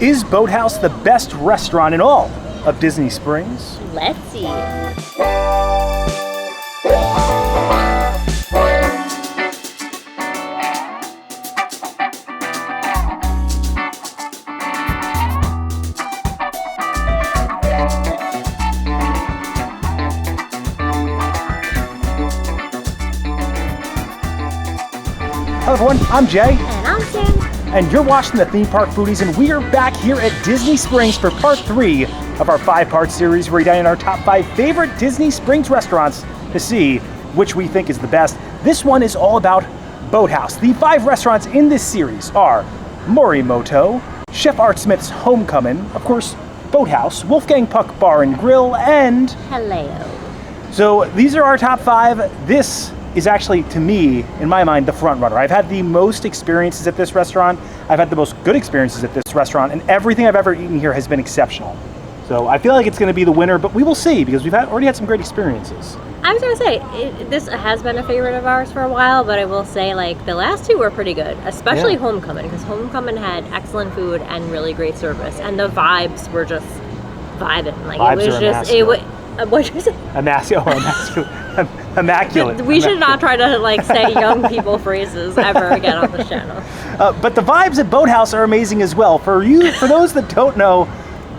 Is Boathouse the best restaurant in all of Disney Springs? Let's see. Hello everyone, I'm Jay. And I'm Sam. And you're watching the Theme Park Foodies, and we are back here at Disney Springs for part 3 of our 5-part series where we dine in our top 5 favorite Disney Springs restaurants to see which we think is the best. This one is all about Boathouse. The 5 restaurants in this series are Morimoto, Chef Art Smith's Homecomin, of course, Boathouse, Wolfgang Puck Bar and Grill, and Jaleo. So these are our top 5. This is actually, to me, in my mind, the front runner. I've had the most experiences at this restaurant. I've had the most good experiences at this restaurant, and everything I've ever eaten here has been exceptional. So I feel like it's going to be the winner, but we will see because we've already had some great experiences. I was going to say, this has been a favorite of ours for a while, but I will say, like, the last 2 were pretty good, especially Homecomin, because Homecomin had excellent food and really great service, and the vibes were just vibing. Like, Vibes it was just, it was, what was it? Immaculate. We should not try to, like, say young people phrases ever again on this channel. But the vibes at Boathouse are amazing as well. For those that don't know,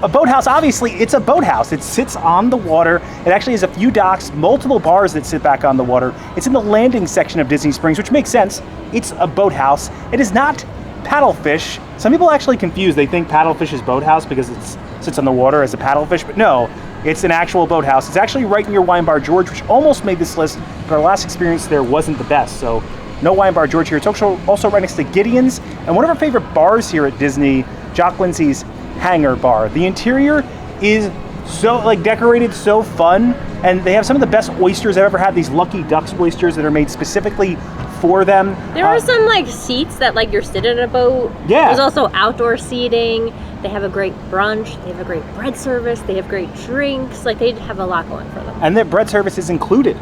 a boathouse, obviously, it's a boathouse. It sits on the water. It actually has a few docks, multiple bars that sit back on the water. It's in the landing section of Disney Springs, which makes sense. It's a boathouse. It is not paddlefish. Some people actually confuse. They think paddlefish is boathouse because it sits on the water as a paddlefish, but no, it's an actual boathouse. It's actually right near Wine Bar George, which almost made this list, but our last experience there wasn't the best, so no Wine Bar George here. It's also right next to Gideon's, and one of our favorite bars here at Disney, Jock Lindsay's Hangar Bar. The interior is so, like, decorated, so fun, and they have some of the best oysters I've ever had, these Lucky Ducks Oysters that are made specifically for them. There are some, like, seats that, like, you're sitting in a boat. Yeah. There's also outdoor seating. They have a great brunch. They have a great bread service. They have great drinks. Like, they have a lot going for them. And their bread service is included.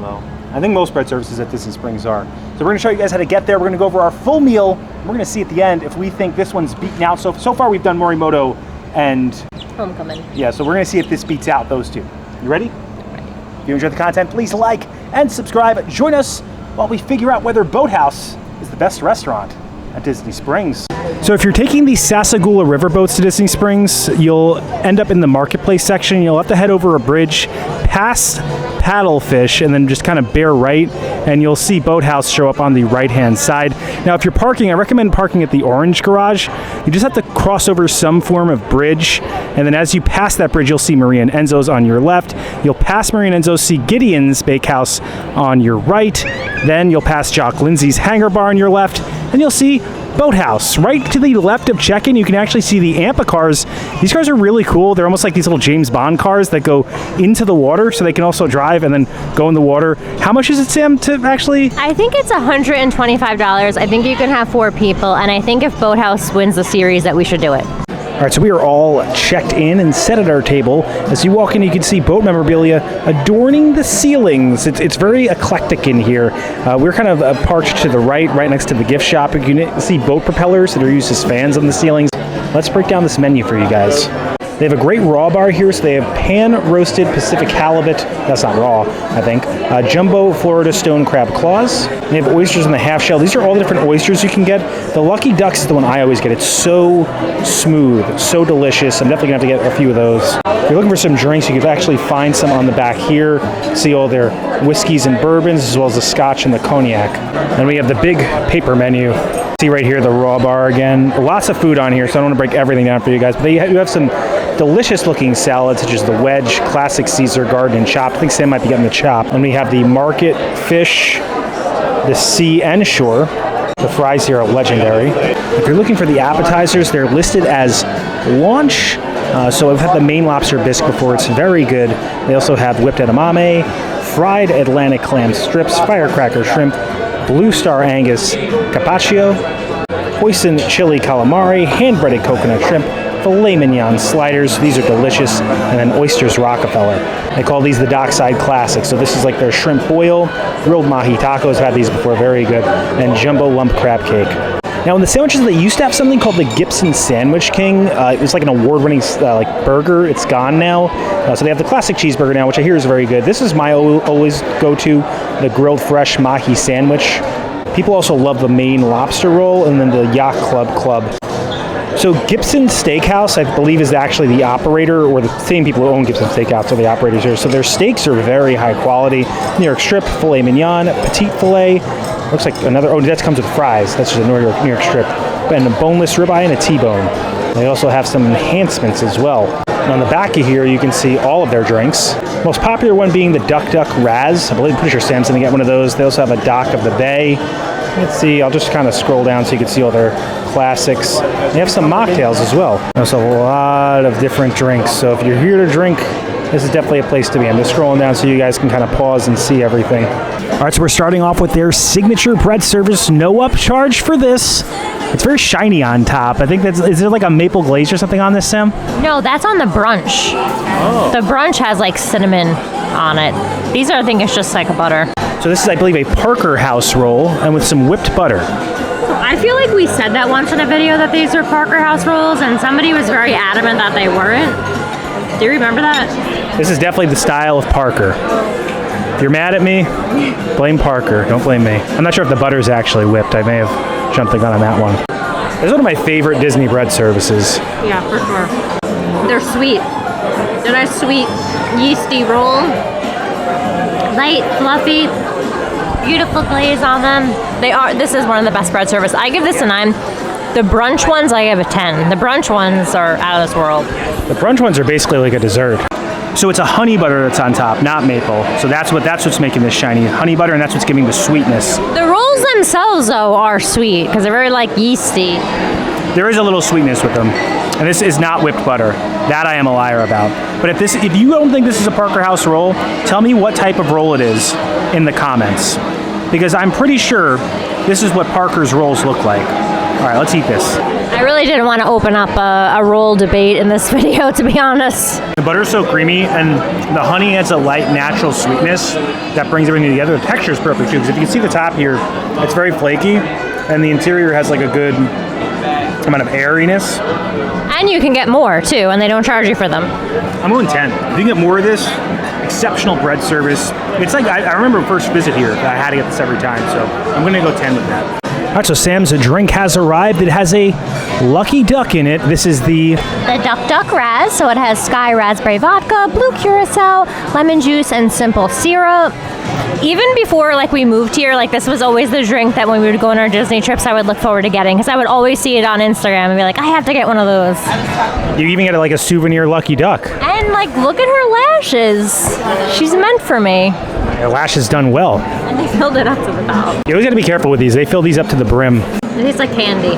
Well, I think most bread services at Disney Springs are. So we're going to show you guys how to get there. We're going to go over our full meal. We're going to see at the end if we think this one's beaten out. So far we've done Morimoto and Homecomin. Yeah, so we're going to see if this beats out those two. You ready? Ready. If you enjoyed the content, please like and subscribe. Join us while we figure out whether Boathouse is the best restaurant at Disney Springs. So if you're taking the Sassagoula riverboats to Disney Springs, you'll end up in the marketplace section. You'll have to head over a bridge past Paddlefish and then just kind of bear right, and you'll see Boathouse show up on the right-hand side. Now, if you're parking, I recommend parking at the orange garage. You just have to cross over some form of bridge, and then as you pass that bridge, you'll see Maria and Enzo's on your left. You'll pass Maria and Enzo's, see Gideon's Bakehouse on your right. Then you'll pass Jock Lindsay's Hangar Bar on your left, and you'll see Boathouse. Right to the left of check-in, you can actually see the Ampa cars. These cars are really cool. They're almost like these little James Bond cars that go into the water, so they can also drive and then go in the water. How much is it, Sam, to actually? I think it's $125. I think you can have 4 people, and I think if Boathouse wins the series that we should do it. All right, so we are all checked in and set at our table. As you walk in, you can see boat memorabilia adorning the ceilings. It's very eclectic in here. We're kind of parked to the right next to the gift shop. You can see boat propellers that are used as fans on the ceilings. Let's break down this menu for you guys. They have a great raw bar here, so they have pan-roasted Pacific halibut. That's not raw, I think. Jumbo Florida stone crab claws. They have oysters in the half shell. These are all the different oysters you can get. The Lucky Ducks is the one I always get. It's so smooth, so delicious. I'm definitely going to have to get a few of those. If you're looking for some drinks, you can actually find some on the back here. See all their whiskeys and bourbons, as well as the scotch and the cognac. And we have the big paper menu. See right here, the raw bar again. Lots of food on here, so I don't want to break everything down for you guys. But you have some delicious looking salads, such as the wedge, classic Caesar, garden, and chop. I think Sam might be getting the chop. And we have the market fish, the sea and shore. The fries here are legendary. If you're looking for the appetizers, they're listed as launch. So I've had the Maine lobster bisque before. It's very good. They also have whipped edamame, fried Atlantic clam strips, firecracker shrimp, Blue Star Angus carpaccio, hoisin chili calamari, hand-breaded coconut shrimp, filet mignon sliders. These are delicious. And then oysters Rockefeller. They call these the dockside classics. So this is like their shrimp boil, grilled mahi tacos. Had these before, very good. And jumbo lump crab cake. Now, in the sandwiches, they used to have something called the Gibson Sandwich King. It was like an award-winning like burger. It's gone now. So they have the classic cheeseburger now, which I hear is very good. This is my always go-to, the grilled fresh Mahi sandwich. People also love the Maine lobster roll and then the Yacht Club. So Gibson Steakhouse, I believe, is actually the operator, or the same people who own Gibson Steakhouse are the operators here. So their steaks are very high quality. New York strip, filet mignon, petite filet. Looks like another, oh, that comes with fries. That's just a New York strip. And a boneless ribeye and a T-bone. They also have some enhancements as well. And on the back of here, you can see all of their drinks. Most popular one being the Duck Raz. I believe, pretty sure Sam's gonna get one of those. They also have a Dock of the Bay. Let's see, I'll just kind of scroll down so you can see all their classics. They have some mocktails as well. There's a lot of different drinks. So if you're here to drink, this is definitely a place to be. I'm just scrolling down so you guys can kind of pause and see everything. All right, so we're starting off with their signature bread service. No upcharge for this. It's very shiny on top. I think is there like a maple glaze or something on this, Sam? No, that's on the brunch. Oh. The brunch has like cinnamon on it. These are, I think it's just like a butter. So this is, I believe, a Parker House roll and with some whipped butter. I feel like we said that once in a video that these were Parker House rolls, and somebody was very adamant that they weren't. Do you remember that? This is definitely the style of Parker. If you're mad at me, blame Parker. Don't blame me. I'm not sure if the butter is actually whipped. I may have jumped the gun on that one. This is one of my favorite Disney bread services. Yeah, for sure. They're sweet. They're a sweet, yeasty roll. Light, fluffy, beautiful glaze on them. This is one of the best bread service. I give this a 9. The brunch ones, I give a 10. The brunch ones are out of this world. The brunch ones are basically like a dessert. So it's a honey butter that's on top, not maple. So that's what's making this shiny. Honey butter, and that's what's giving the sweetness. The rolls themselves, though, are sweet because they're very like yeasty. There is a little sweetness with them. And this is not whipped butter. That I am a liar about. But if you don't think this is a Parker House roll, tell me what type of roll it is in the comments. Because I'm pretty sure this is what Parker's rolls look like. All right, let's eat this. I really didn't want to open up a roll debate in this video, to be honest. The butter's so creamy, and the honey adds a light, natural sweetness that brings everything together. The texture is perfect, too, because if you can see the top here, it's very flaky, and the interior has like a good amount of airiness. And you can get more, too, and they don't charge you for them. I'm going 10. If you can get more of this, exceptional bread service. It's like, I remember first visit here, I had to get this every time, so I'm going to go 10 with that. All right, so Sam's drink has arrived. It has a Lucky Duck in it. This is the Duck Raz, so it has Sky Raspberry Vodka, Blue Curacao, lemon juice, and simple syrup. Even before we moved here, this was always the drink that when we would go on our Disney trips, I would look forward to getting, because I would always see it on Instagram and be like, I have to get one of those. You even get a souvenir Lucky Duck. And look at her lashes. She's meant for me. Her lashes done well. And they filled it up to the top. You always got to be careful with these. They fill these up to the brim. It tastes like candy.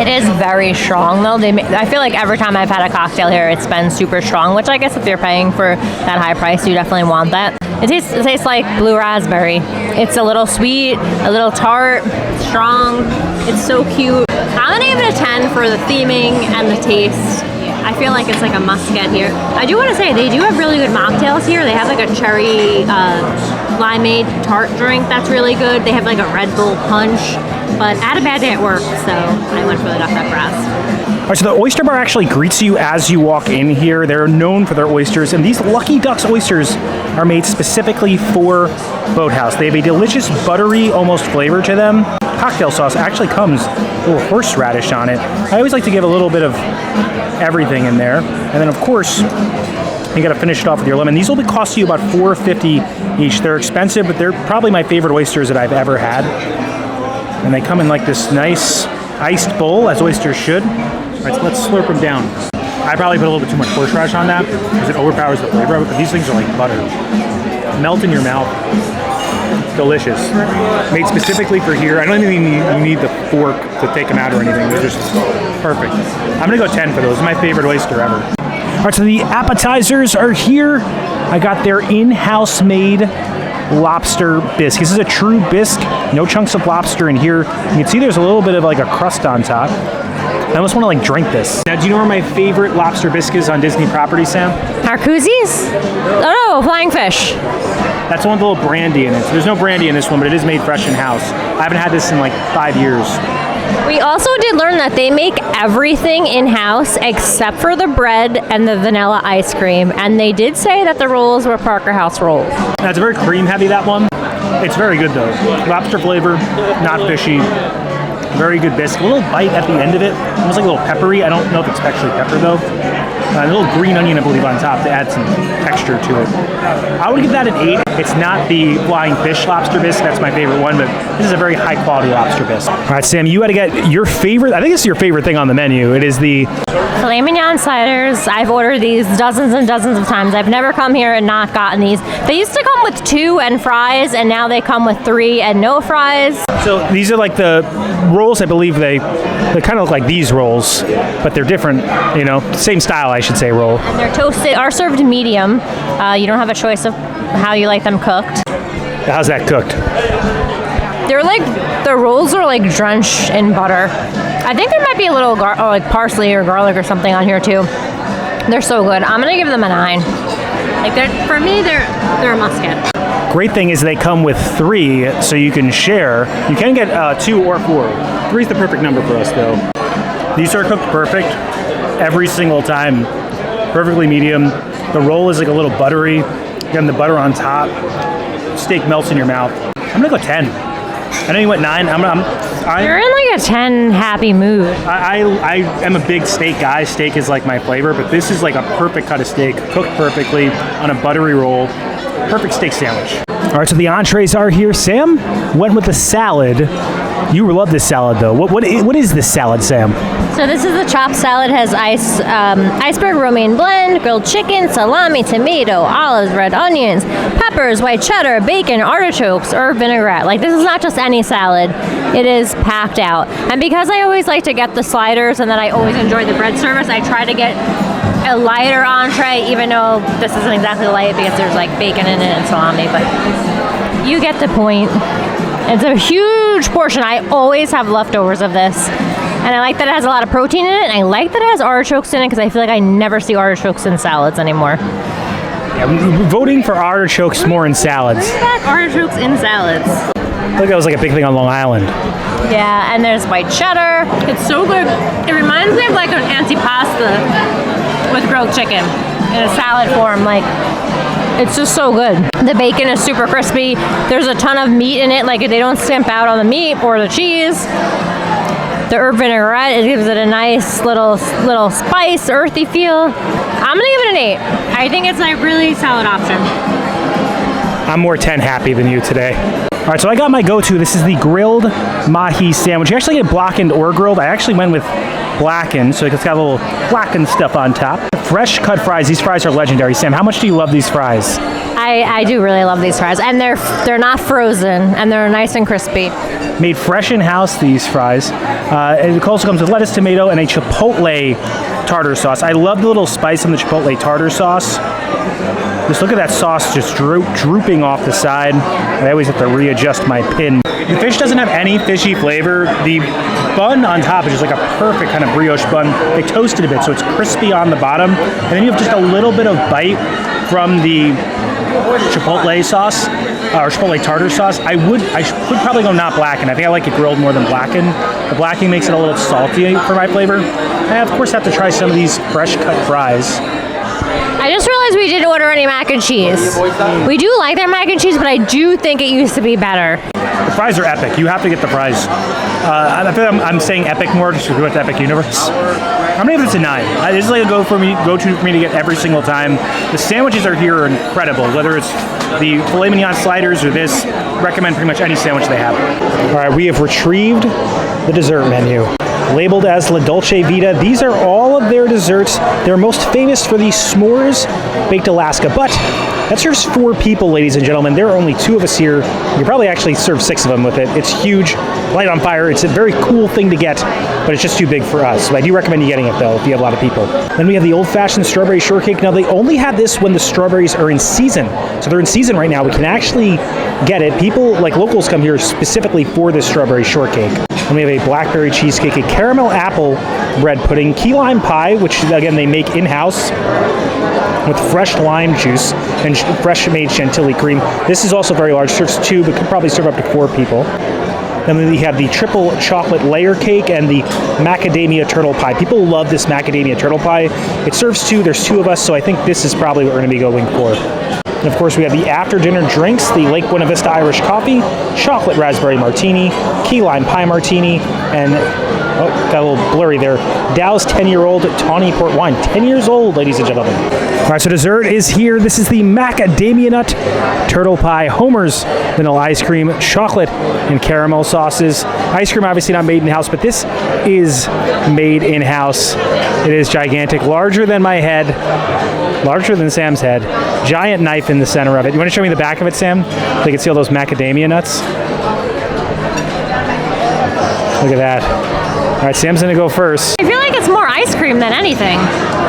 It is very strong, though. I feel like every time I've had a cocktail here, it's been super strong, which I guess if you're paying for that high price, you definitely want that. It tastes like blue raspberry. It's a little sweet, a little tart, strong. It's so cute. I'm going to give it a 10 for the theming and the taste. I feel like it's a must get here. I do want to say they do have really good mocktails here. They have a cherry limeade tart drink that's really good. They have a Red Bull punch. But I had a bad day at work, so I went for the Duck Raz. All right, so the oyster bar actually greets you as you walk in here. They're known for their oysters, and these Lucky Ducks Oysters are made specifically for Boathouse. They have a delicious, buttery, almost flavor to them. Cocktail sauce actually comes with a little horseradish on it. I always like to give a little bit of everything in there. And then, of course, you got to finish it off with your lemon. These will cost you about $4.50 each. They're expensive, but they're probably my favorite oysters that I've ever had. And they come in this nice iced bowl, as oysters should. All right, so let's slurp them down. I probably put a little bit too much horseradish on that because it overpowers the flavor of it, but these things are like butter. Melt in your mouth. Delicious. Made specifically for here. I don't even you need the fork to take them out or anything. They're just perfect. I'm going to go 10 for those. It's my favorite oyster ever. All right, so the appetizers are here. I got their in-house made Lobster Bis. This is a true bisque, no chunks of lobster in here. You can see there's a little bit of a crust on top. I almost want to drink this. Now, do you know where my favorite lobster bisque is on Disney property, Sam? Marcuzzi's? Oh no, Flying Fish. That's the one with a little brandy in it. So there's no brandy in this one, but it is made fresh in house. I haven't had this in 5 years. We also did learn that they make everything in-house except for the bread and the vanilla ice cream. And they did say that the rolls were Parker House rolls. That's very cream heavy, that one. It's very good though. Lobster flavor, not fishy. Very good biscuit. A little bite at the end of it. Almost like a little peppery. I don't know if it's actually pepper though. A little green onion, I believe, on top to add some texture to it. I would give that an 8. It's not the flying fish lobster bisque. That's my favorite one, but this is a very high quality lobster bisque. All right, Sam, you got to get your favorite. I think it's your favorite thing on the menu. It is the Filet Mignon sliders. I've ordered these dozens and dozens of times. I've never come here and not gotten these. They used to come with 2 and fries, and now they come with 3 and no fries. So these are like the rolls. I believe they kind of look like these rolls, but they're different. You know, same style, I should say, roll. And they're toasted, are served medium. You don't have a choice of how you like them cooked. How's that cooked? They're like, the rolls are like drenched in butter. I think there might be a little like parsley or garlic or something on here too. They're so good. I'm gonna give them a 9. Like for me, they're a must-get. Great thing is they come with 3, so you can share. You can get 2 or 4. 3 is the perfect number for us, though. These are cooked perfect every single time. Perfectly medium. The roll is like a little buttery. Again, the butter on top. Steak melts in your mouth. I'm gonna go 10. I know you went 9. You're in like a 10 happy mood. I am a big steak guy. Steak is like my flavor, but this is like a perfect cut of steak, cooked perfectly on a buttery roll. Perfect steak sandwich. All right, so the entrees are here. Sam went with the salad. You love this salad, though. What is this salad, Sam? So this is the chopped salad. Has iceberg romaine blend, grilled chicken, salami, tomato, olives, red onions, peppers, white cheddar, bacon, artichokes, herb vinaigrette. Like, this is not just any salad. It is packed out. And because I always like to get the sliders and then I always enjoy the bread service, I try to get a lighter entree, even though this isn't exactly light because there's like bacon in it and salami, but you get the point. It's a huge portion. I always have leftovers of this. And I like that it has a lot of protein in it, and I like that it has artichokes in it because I feel like I never see artichokes in salads anymore. Yeah, we're voting for artichokes more in salads. Bring back artichokes in salads. I think that was like a big thing on Long Island. Yeah, and there's white cheddar. It's so good. It reminds me of like an antipasta with grilled chicken in a salad form. Like, it's just so good. The bacon is super crispy. There's a ton of meat in it. Like, they don't skimp out on the meat or the cheese. The herb vinaigrette, it gives it a nice little spice, earthy feel. I'm gonna give it an 8. I think it's a really solid option. I'm more 10 happy than you today. All right, so I got my go-to. This is the grilled Mahi sandwich. You actually get blackened or grilled. I actually went with blackened, so it's got a little blackened stuff on top. Fresh cut fries. These fries are legendary. Sam, how much do you love these fries? I do really love these fries, and they're not frozen, and they're nice and crispy. Made fresh in-house, these fries. It also comes with lettuce, tomato, and a chipotle tartar sauce. I love the little spice in the chipotle tartar sauce. Just look at that sauce just drooping off the side. I always have to readjust my pin. The fish doesn't have any fishy flavor. The bun on top is just like a perfect kind of brioche bun. They toast it a bit, so it's crispy on the bottom. And then you have just a little bit of bite from the chipotle sauce, or chipotle tartar sauce. I would probably go not blackened. I think I like it grilled more than blackened. The blackened makes it a little salty for my flavor. I, of course, have to try some of these fresh cut fries. I just realized we didn't order any mac and cheese. We do like their mac and cheese, but I do think it used to be better. The fries are epic. You have to get the fries. I feel like I'm saying epic more just because we went to Epic Universe. I'm gonna give this a 9. This is like a go-to for me to get every single time. The sandwiches are here are incredible. Whether it's the filet mignon sliders or this, recommend pretty much any sandwich they have. All right, we have retrieved the dessert menu. Labeled as La Dolce Vita, these are all of their desserts. They're most famous for the s'mores baked Alaska, but that serves 4 people, ladies and gentlemen. There are only 2 of us here. You probably actually serve 6 of them with it. It's huge, light on fire. It's a very cool thing to get, but it's just too big for us. So I do recommend you getting it, though, if you have a lot of people. Then we have the old-fashioned strawberry shortcake. Now, they only have this when the strawberries are in season. So they're in season right now. We can actually get it. People, like locals, come here specifically for this strawberry shortcake. And we have a blackberry cheesecake, a caramel apple bread pudding, key lime pie, which, again, they make in-house with fresh lime juice and fresh made chantilly cream. This is also very large, serves 2, but could probably serve up to 4 people. Then we have the triple chocolate layer cake and the macadamia turtle pie. People love this macadamia turtle pie. It serves two. There's two of us, so I think this is probably what we're going to be going for. And of course, we have the after-dinner drinks, the Lake Buena Vista Irish Coffee, chocolate raspberry martini, key lime pie martini, and, oh, got a little blurry there, Dow's 10-year-old tawny port wine. 10 years old, ladies and gentlemen. All right, so dessert is here. This is the macadamia nut turtle pie, Homer's vanilla ice cream, chocolate and caramel sauces. Ice cream obviously not made in-house, but this is made in-house. It is gigantic, larger than my head, larger than Sam's head. Giant knife in the center of it. You want to show me the back of it, Sam? So you can see all those macadamia nuts. Look at that. All right, Sam's going to go first. I feel like it's more ice cream than anything,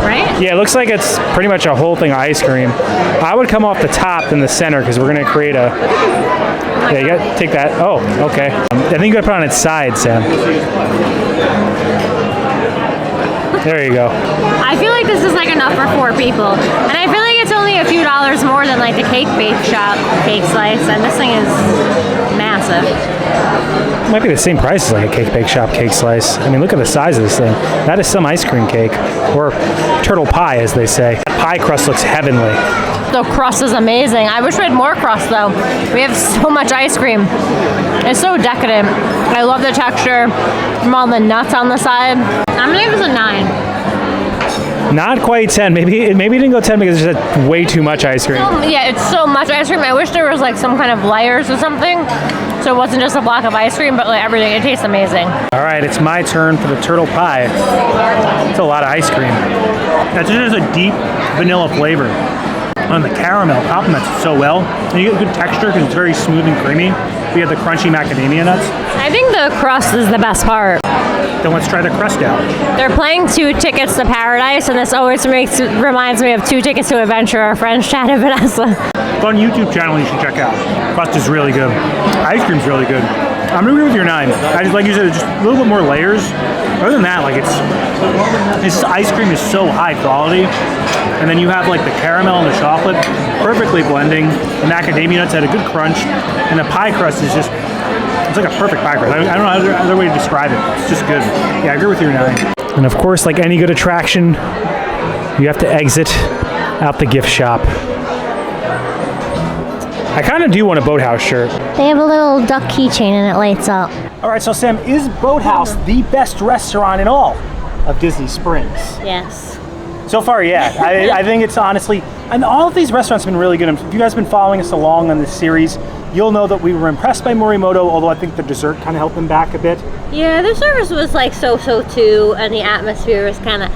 right? Yeah, it looks like it's pretty much a whole thing of ice cream. I would come off the top than the center because we're going to create a... Yeah, you got to take that. Oh, okay. I think you got to put it on its side, Sam. There you go. I feel like this is like enough for 4 people. And I feel like it's only a few dollars more than like the cake bake shop cake slice, and this thing is massive. It might be the same price as like a cake bake shop cake slice. I mean, look at the size of this thing. That is some ice cream cake, or turtle pie, as they say. That pie crust looks heavenly. The crust is amazing. I wish we had more crust though. We have so much ice cream. It's so decadent. I love the texture from all the nuts on the side. I'm gonna give this a 9. Not quite 10. Maybe it didn't go 10 because there's just way too much ice cream. Yeah, it's so much ice cream. I wish there was like some kind of layers or something, so it wasn't just a block of ice cream, but like everything. It tastes amazing. All right, it's my turn for the turtle pie. It's a lot of ice cream. That's just a deep vanilla flavor. On the caramel complements it so well. And you get good texture because it's very smooth and creamy. We have the crunchy macadamia nuts. I think the crust is the best part. Then let's try the crust out. They're playing 2 Tickets to Paradise, and this always reminds me of 2 Tickets to Adventure, our friends Chad and Vanessa. Fun YouTube channel you should check out. Crust is really good. Ice cream's really good. I'm gonna agree with your 9. I just, like you said, it's just a little bit more layers. Other than that, like this ice cream is so high quality. And then you have like the caramel and the chocolate perfectly blending. The macadamia nuts had a good crunch. And the pie crust is just, it's like a perfect pie crust. I don't know other way to describe it. It's just good. Yeah, I agree with your 9. And of course, like any good attraction, you have to exit out the gift shop. I kind of do want a Boathouse shirt. They have a little duck keychain and it lights up. All right, so Sam, is Boathouse the best restaurant in all of Disney Springs? Yes. So far, yeah. I think it's honestly, and all of these restaurants have been really good. If you guys have been following us along on this series, you'll know that we were impressed by Morimoto, although I think the dessert kind of helped them back a bit. Yeah, the service was like so-so too, and the atmosphere was kind of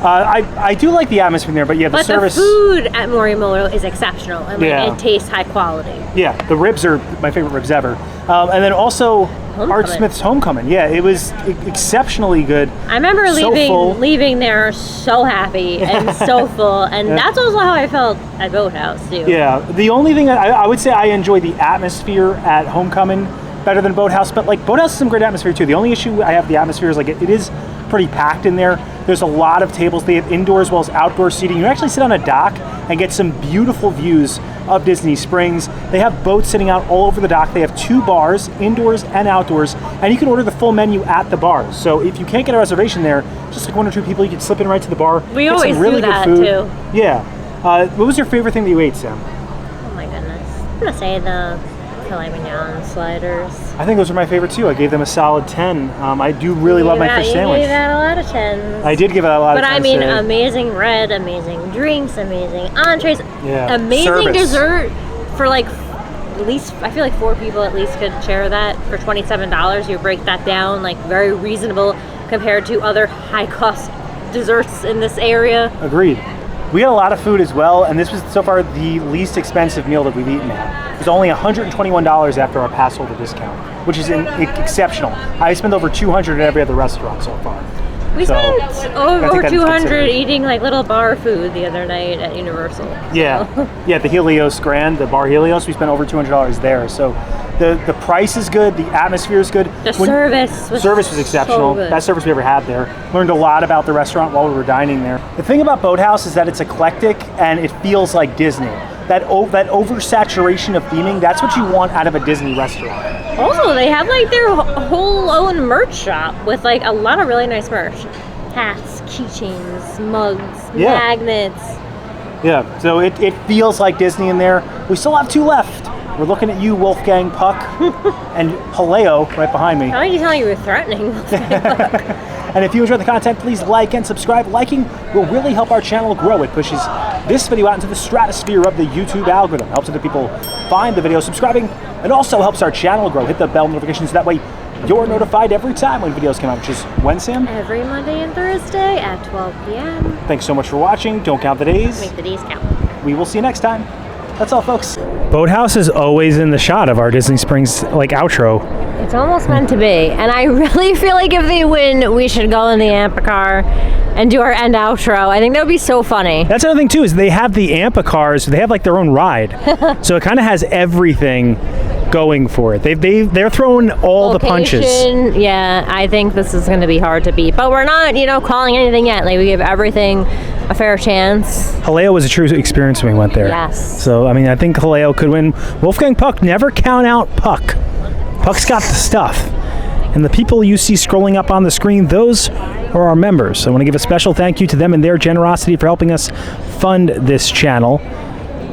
I do like the atmosphere there, but yeah, the service. But the food at Morimoto is exceptional, and like, it tastes high quality. Yeah, the ribs are my favorite ribs ever. And then also Art Smith's Homecomin. Yeah, it was exceptionally good. I remember leaving there so happy and so full, and that's also how I felt at Boathouse too. Yeah, the only thing I would say I enjoy the atmosphere at Homecomin better than Boathouse, but like Boathouse has some great atmosphere too. The only issue I have with the atmosphere is like it is pretty packed in there. There's a lot of tables. They have indoor as well as outdoor seating. You actually sit on a dock and get some beautiful views of Disney Springs. They have boats sitting out all over the dock. They have 2 bars, indoors and outdoors, and you can order the full menu at the bars. So if you can't get a reservation there, just like 1 or 2 people, you can slip in right to the bar. We always really do that too. Yeah. What was your favorite thing that you ate, Sam? Oh my goodness. I'm gonna say the Filet Mignon sliders. I think those are my favorite too. I gave them a solid 10. I do really love my fish sandwich. You gave that a lot of 10s. I did give it a lot of 10s. But I mean, amazing bread, amazing drinks, amazing entrees, amazing dessert for like at least, I feel like 4 people at least could share that for $27. You break that down, like very reasonable compared to other high cost desserts in this area. Agreed. We had a lot of food as well, and this was so far the least expensive meal that we've eaten at. It was only $121 after our pass holder discount, which is exceptional. I spent over $200 at every other restaurant so far. We spent over $200 eating like little bar food the other night at Universal. Yeah, yeah, the Helios Grand, the bar Helios, we spent over $200 there. So the price is good, the atmosphere is good. The service was exceptional. So best service we ever had there. Learned a lot about the restaurant while we were dining there. The thing about Boathouse is that it's eclectic and it feels like Disney. That oversaturation of theming, that's what you want out of a Disney restaurant. Also, they have like their whole own merch shop with like a lot of really nice merch. Hats, keychains, mugs, magnets. Yeah, so it feels like Disney in there. We still have 2 left. We're looking at you, Wolfgang Puck, and Jaleo right behind me. How are you telling you were threatening Wolfgang Puck? And if you enjoy the content, please like and subscribe. Liking will really help our channel grow. It pushes this video out into the stratosphere of the YouTube algorithm. Helps other people find the video. Subscribing, and also helps our channel grow. Hit the bell notifications, that way you're notified every time when videos come out, which is when, Sam? Every Monday and Thursday at 12 p.m. Thanks so much for watching. Don't count the days. Make the days count. We will see you next time. That's all, folks. Boathouse is always in the shot of our Disney Springs outro. It's almost meant to be, and I really feel like if they win, we should go in the AMPA car and do our end outro. I think that would be so funny. That's another thing too, is they have the AMPA cars. They have like their own ride, so it kind of has everything going for it. They're throwing all the punches. Yeah, I think this is going to be hard to beat, but we're not, calling anything yet. Like, we give everything a fair chance. Jaleo was a true experience when we went there. Yes. So I mean, I think Jaleo could win. Wolfgang Puck, never count out Puck. Puck's got the stuff. And the people you see scrolling up on the screen, those are our members. I want to give a special thank you to them and their generosity for helping us fund this channel.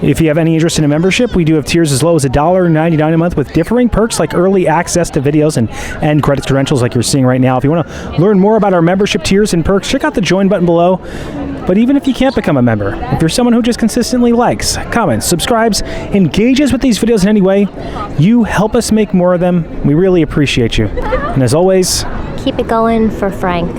If you have any interest in a membership, we do have tiers as low as $1.99 a month with differing perks like early access to videos and credit credentials like you're seeing right now. If you want to learn more about our membership tiers and perks, check out the join button below. But even if you can't become a member, if you're someone who just consistently likes, comments, subscribes, engages with these videos in any way, you help us make more of them. We really appreciate you. And as always, keep it going for Frank.